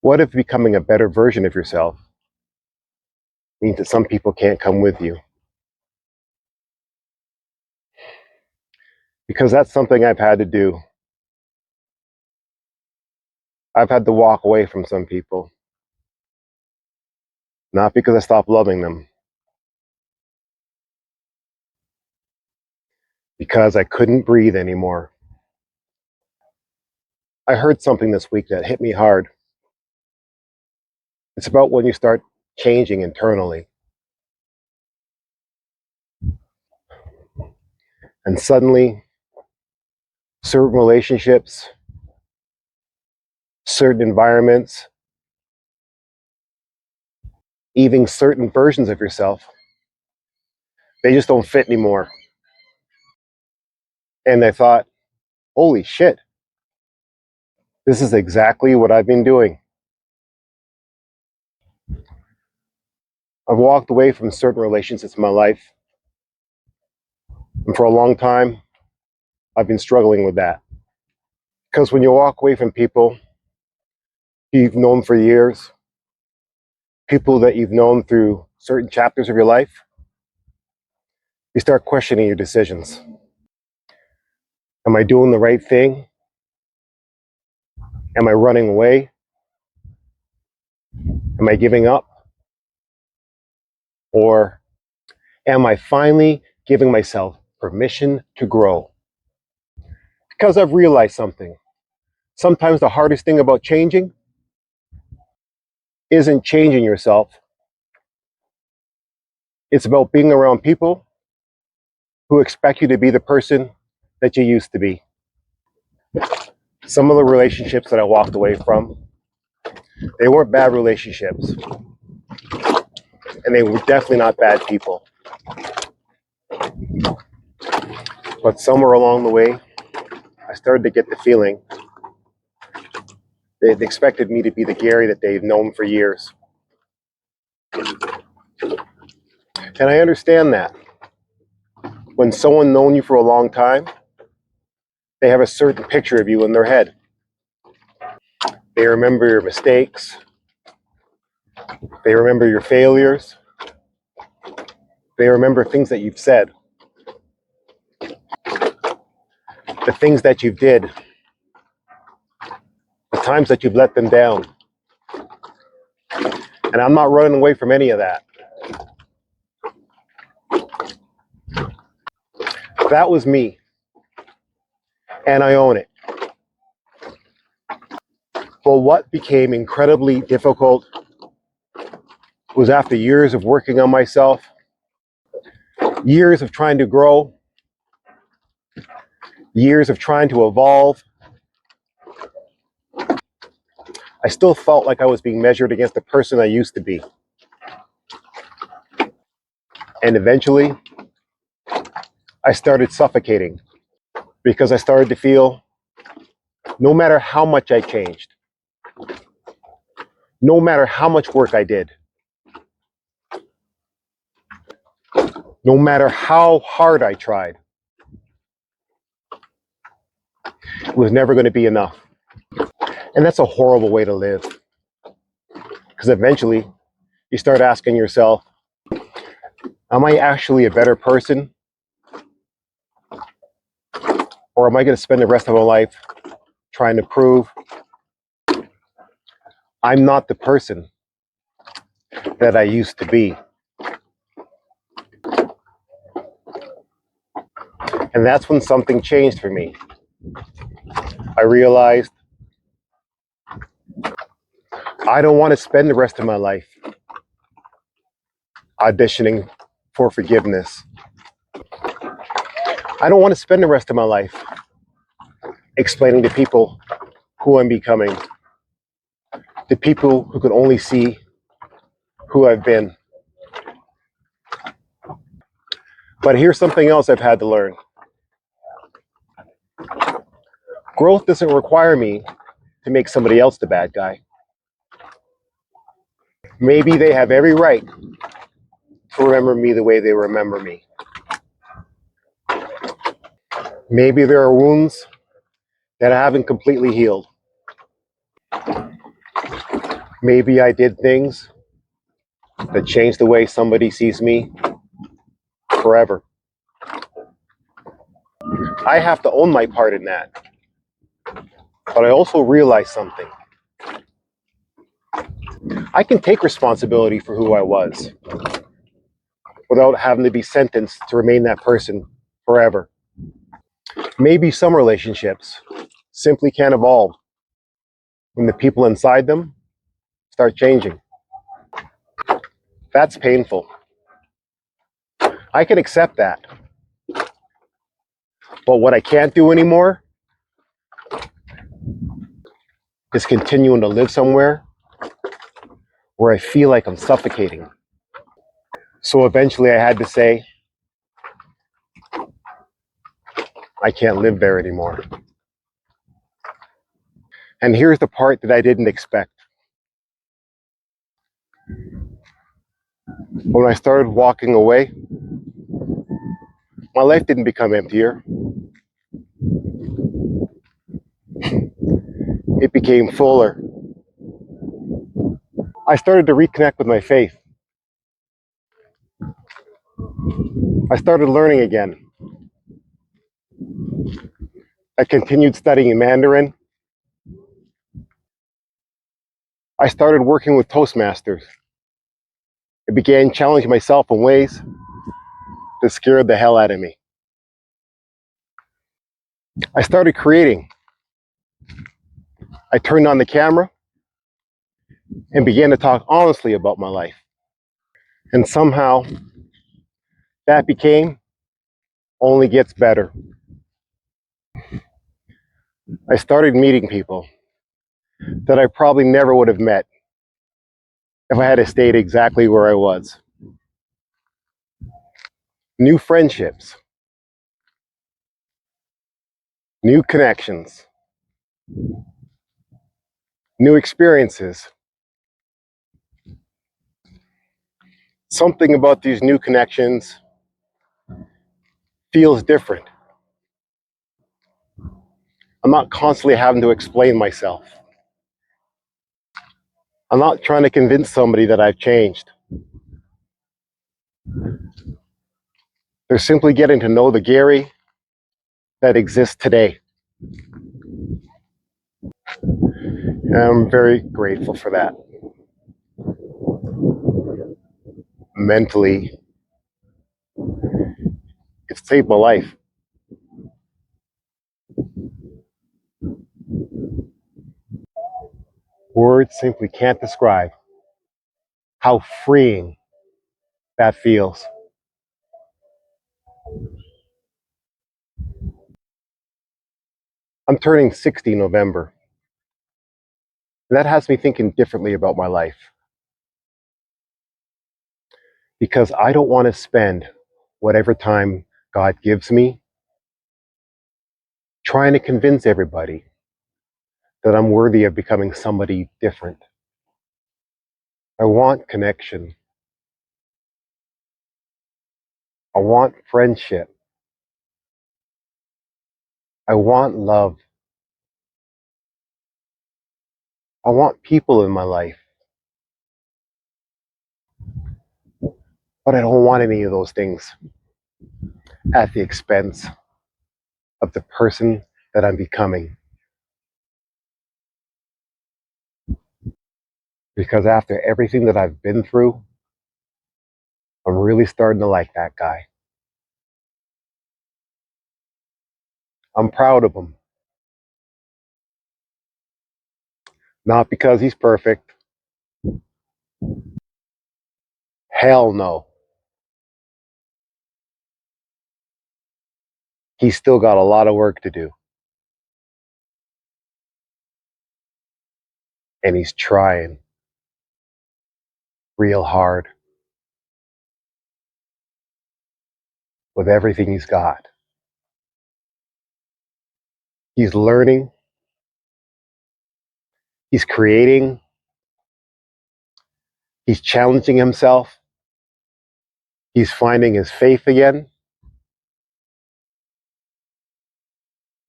What if becoming a better version of yourself means that some people can't come with you? Because that's something I've had to do. I've had to walk away from some people. Not because I stopped loving them, because I couldn't breathe anymore. I heard something this week that hit me hard. It's about when you start changing internally. And suddenly, certain relationships, certain environments, even certain versions of yourself, they just don't fit anymore. And I thought, holy shit, this is exactly what I've been doing. I've walked away from certain relationships in my life. And for a long time, I've been struggling with that. Because when you walk away from people you've known for years, people that you've known through certain chapters of your life, you start questioning your decisions. Am I doing the right thing? Am I running away? Am I giving up? Or am I finally giving myself permission to grow? Because I've realized something. Sometimes the hardest thing about changing isn't changing yourself. It's about being around people who expect you to be the person that you used to be. Some of the relationships that I walked away from, they weren't bad relationships. And they were definitely not bad people. But somewhere along the way, I started to get the feeling they expected me to be the Gary that they've known for years. And I understand that. When someone known you for a long time, they have a certain picture of you in their head. They remember your mistakes. They remember your failures. They remember things that you've said. The things that you did. The times that you've let them down. And I'm not running away from any of that. That was me. And I own it. But what became incredibly difficult was after years of working on myself, years of trying to grow, years of trying to evolve, I still felt like I was being measured against the person I used to be. And eventually, I started suffocating because I started to feel no matter how much I changed, no matter how much work I did, no matter how hard I tried, it was never going to be enough. And that's a horrible way to live. Because eventually, you start asking yourself, am I actually a better person? Or am I going to spend the rest of my life trying to prove I'm not the person that I used to be? And that's when something changed for me. I realized I don't want to spend the rest of my life auditioning for forgiveness. I don't want to spend the rest of my life explaining to people who I'm becoming, to people who can only see who I've been. But here's something else I've had to learn. Growth doesn't require me to make somebody else the bad guy. Maybe they have every right to remember me the way they remember me. Maybe there are wounds that I haven't completely healed. Maybe I did things that changed the way somebody sees me forever. I have to own my part in that. But I also realized something. I can take responsibility for who I was without having to be sentenced to remain that person forever. Maybe some relationships simply can't evolve when the people inside them start changing. That's painful. I can accept that. But what I can't do anymore is continuing to live somewhere where I feel like I'm suffocating. So eventually I had to say, I can't live there anymore. And here's the part that I didn't expect. When I started walking away, my life didn't become emptier. It became fuller. I started to reconnect with my faith. I started learning again. I continued studying Mandarin. I started working with Toastmasters. I began challenging myself in ways that scared the hell out of me. I started creating. I turned on the camera and began to talk honestly about my life. And somehow that became only gets better. I started meeting people that I probably never would have met if I had stayed exactly where I was. New friendships, new connections, new experiences. Something about these new connections feels different. I'm not constantly having to explain myself. I'm not trying to convince somebody that I've changed. They're simply getting to know the Gary that exists today. And I'm very grateful for that. Mentally, it saved my life. Words simply can't describe how freeing that feels. I'm turning 60 in November. And that has me thinking differently about my life because I don't want to spend whatever time God gives me trying to convince everybody that I'm worthy of becoming somebody different. I want connection. I want friendship. I want love. I want people in my life. But I don't want any of those things at the expense of the person that I'm becoming. Because after everything that I've been through, I'm really starting to like that guy. I'm proud of him. Not because he's perfect. Hell no. He's still got a lot of work to do. And he's trying real hard with everything he's got. He's learning. He's creating. He's challenging himself. He's finding his faith again.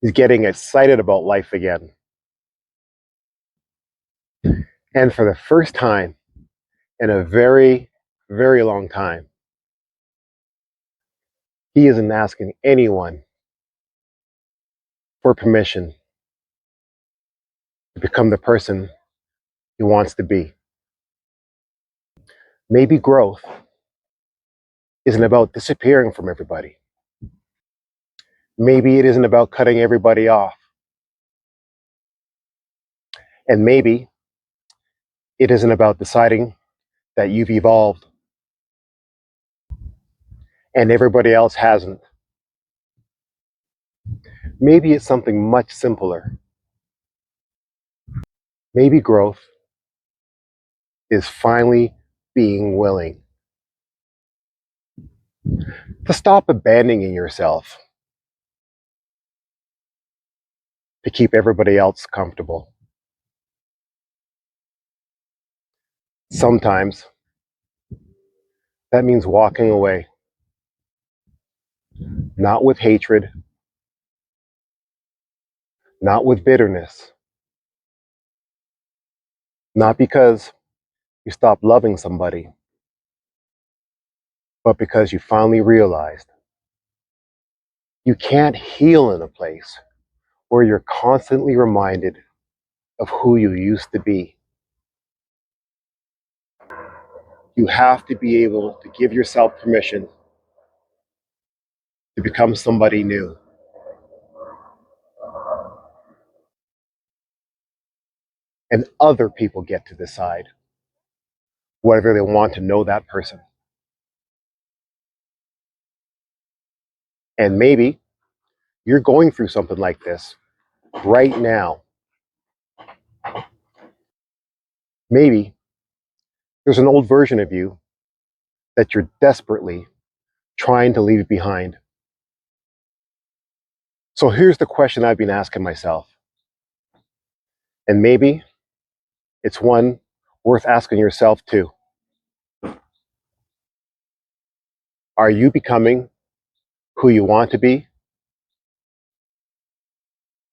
He's getting excited about life again. And for the first time in a very, very long time, he isn't asking anyone for permission to become the person he wants to be. Maybe growth isn't about disappearing from everybody. Maybe it isn't about cutting everybody off. And maybe it isn't about deciding that you've evolved and everybody else hasn't. Maybe it's something much simpler. Maybe growth is finally being willing to stop abandoning yourself to keep everybody else comfortable. Sometimes that means walking away, not with hatred, not with bitterness, not because you stopped loving somebody, but because you finally realized you can't heal in a place where you're constantly reminded of who you used to be. You have to be able to give yourself permission to become somebody new. And other people get to decide whether they want to know that person. And maybe you're going through something like this right now. Maybe there's an old version of you that you're desperately trying to leave behind. So here's the question I've been asking myself. And maybe it's one worth asking yourself too. Are you becoming who you want to be?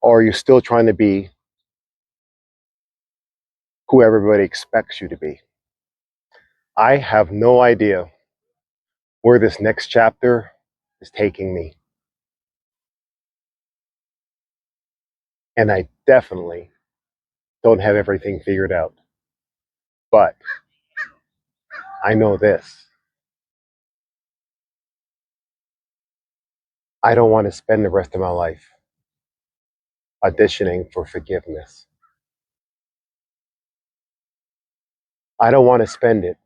Or are you still trying to be who everybody expects you to be? I have no idea where this next chapter is taking me. And I definitely don't have everything figured out. But I know this. I don't want to spend the rest of my life auditioning for forgiveness. I don't want to spend it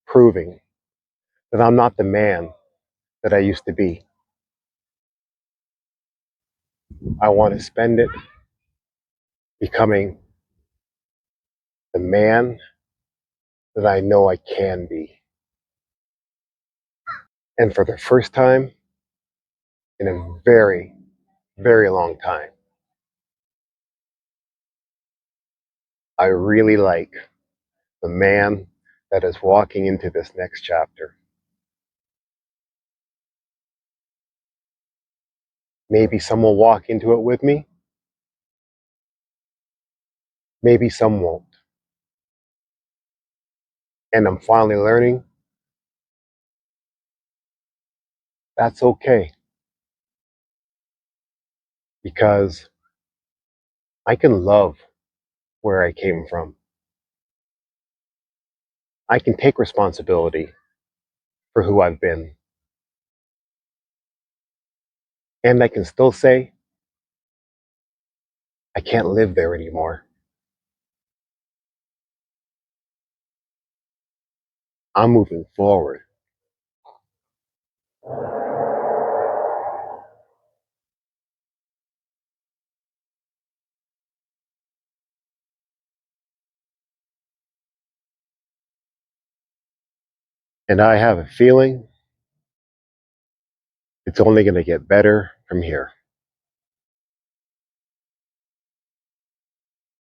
proving that I'm not the man that I used to be. I want to spend it becoming the man that I know I can be. And for the first time in a very, very long time, I really like the man that is walking into this next chapter. Maybe some will walk into it with me. Maybe some won't. And I'm finally learning that's okay because I can love where I came from. I can take responsibility for who I've been. And I can still say, I can't live there anymore. I'm moving forward. And I have a feeling it's only going to get better from here.